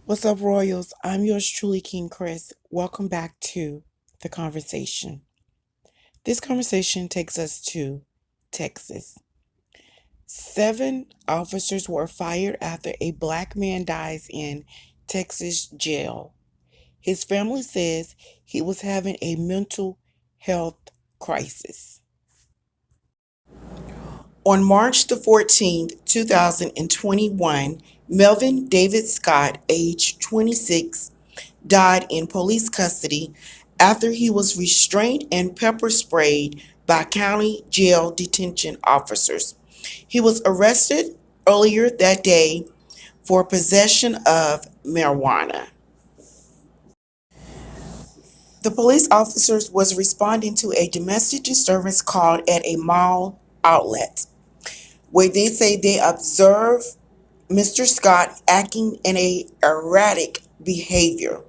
What's up, Royals? I'm yours truly, King Chris. Welcome back to the conversation. This conversation takes us to Texas. 7 officers were fired after a black man dies in Texas jail. His family says he was having a mental health crisis. On March the 14th, 2021, Melvin David Scott, age 26, died in police custody after he was restrained and pepper sprayed by county jail detention officers. He was arrested earlier that day for possession of marijuana. The police officers was responding to a domestic disturbance call at a mall outlet where they say they observed Mr. Scott acting in a erratic behavior.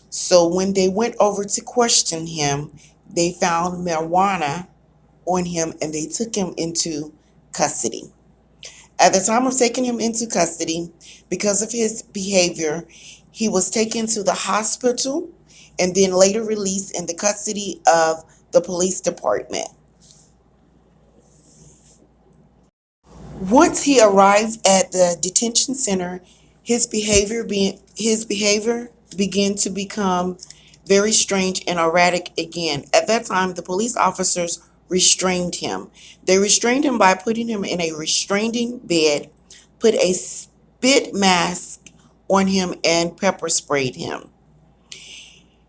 So when they went over to question him, they found marijuana on him and they took him into custody. At the time of taking him into custody, because of his behavior, he was taken to the hospital and then later released in the custody of the police department. Once he arrived at the detention center, his behavior began to become very strange and erratic again. At that time, the police officers restrained him. They restrained him by putting him in a restraining bed, put a spit mask on him, and pepper sprayed him.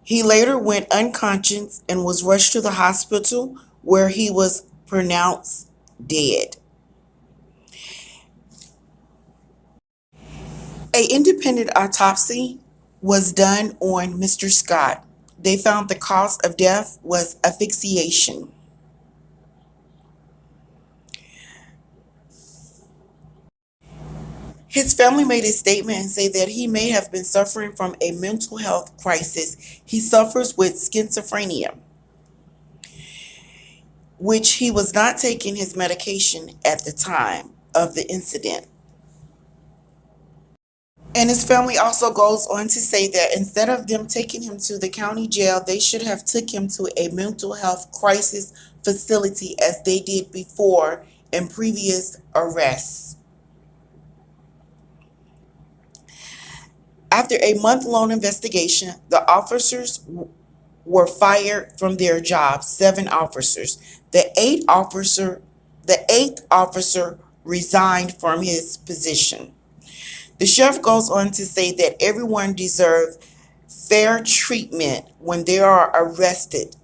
He later went unconscious and was rushed to the hospital where he was pronounced dead. An independent autopsy was done on Mr. Scott. They found the cause of death was asphyxiation. His family made a statement and said that he may have been suffering from a mental health crisis. He suffers with schizophrenia, which he was not taking his medication at the time of the incident. And his family also goes on to say that instead of them taking him to the county jail, they should have took him to a mental health crisis facility as they did before in previous arrests. After a month-long investigation, the officers were fired from their jobs, 7 officers. The eighth officer resigned from his position. The sheriff goes on to say that everyone deserves fair treatment when they are arrested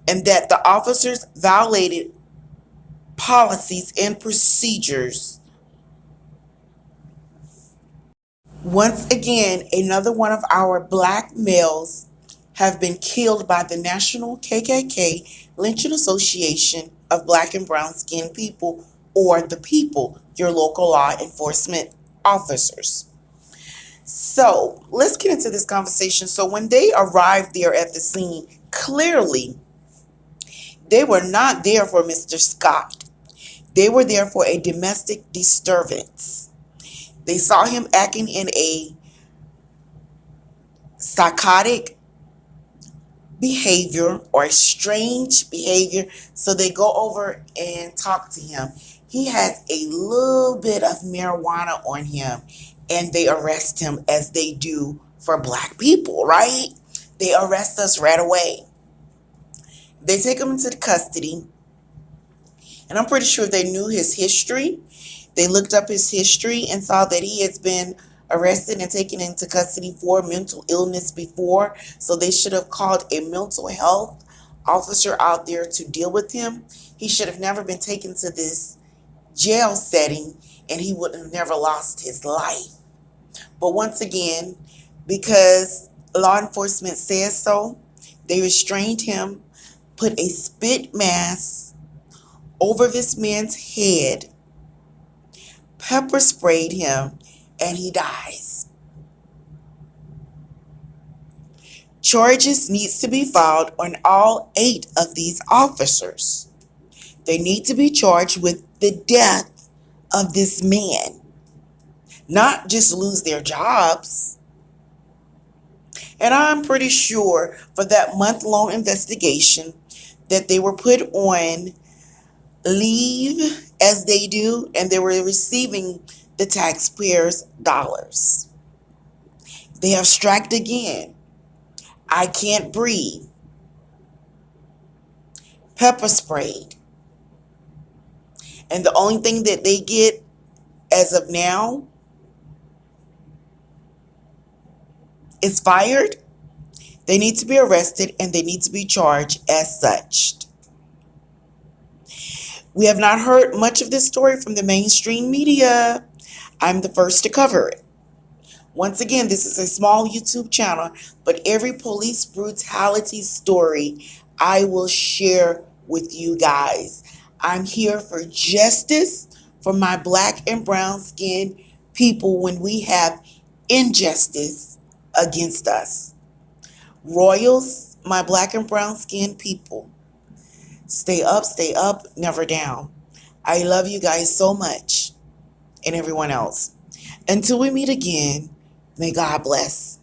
and that the officers violated policies and procedures. Once again, another one of our black males have been killed by the National KKK Lynching Association of Black and Brown Skinned People, or the people, your local law enforcement officers. So let's get into this conversation. So when they arrived there at the scene, clearly they were not there for Mr. Scott. They were there for a domestic disturbance. They saw him acting in a psychotic behavior or strange behavior. So they go over and talk to him. He has a little bit of marijuana on him and they arrest him as they do for black people, right? They arrest us right away. They take him into custody, and I'm pretty sure they knew his history. They looked up his history and saw that he has been arrested and taken into custody for mental illness before. So they should have called a mental health officer out there to deal with him. He should have never been taken to this jail setting and he would have never lost his life. But once again, because law enforcement says so, they restrained him, put a spit mask over this man's head, pepper sprayed him, and he dies. Charges needs to be filed on all 8 of these officers. They need to be charged with the death of this man. not just lose their jobs. And I'm pretty sure for that month-long investigation that they were put on leave as they do, and they were receiving the taxpayers' dollars. They have striked again. I can't breathe. Pepper sprayed. And the only thing that they get as of now is fired. They need to be arrested and they need to be charged as such. We have not heard much of this story from the mainstream media. I'm the first to cover it. Once again, this is a small YouTube channel, but every police brutality story I will share with you guys. I'm here for justice for my black and brown skinned people when we have injustice against us. Royals, my black and brown skinned people, stay up, never down. I love you guys so much, and everyone else. Until we meet again, may God bless.